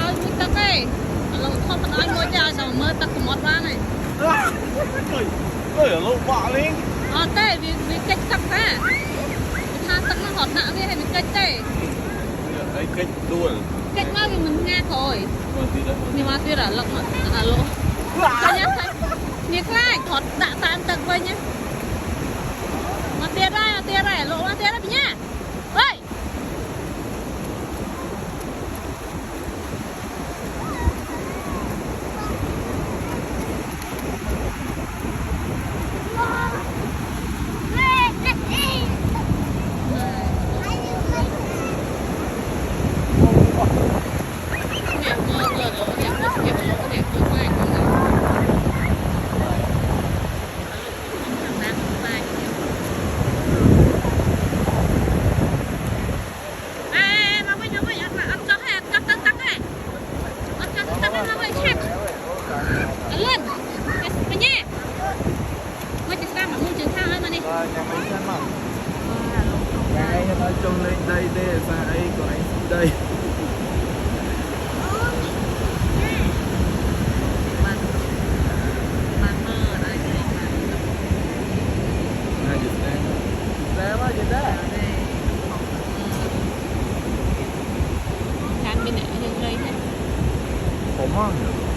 ơi vui tắc ấy lâu không phải nói mua cho sao mơ tắc của một ra này Ơi ở lộ bạ lên. tê vì cách tắc ra tha tắc nó hot nạ với hay mình cách tê Đấy cách đuổi. cách mà vì mình nghe thôi Mà gì đấy? nhưng mà tuy là lộc mà lộ thôi nhá nhiệt lại hot nạ tan tắc với nhá mà tia ra lộ mà tia ra nhá ơi Nhà mình xem mà. Nhà anh nói trông lên đây đây là ấy của anh đây. Ủa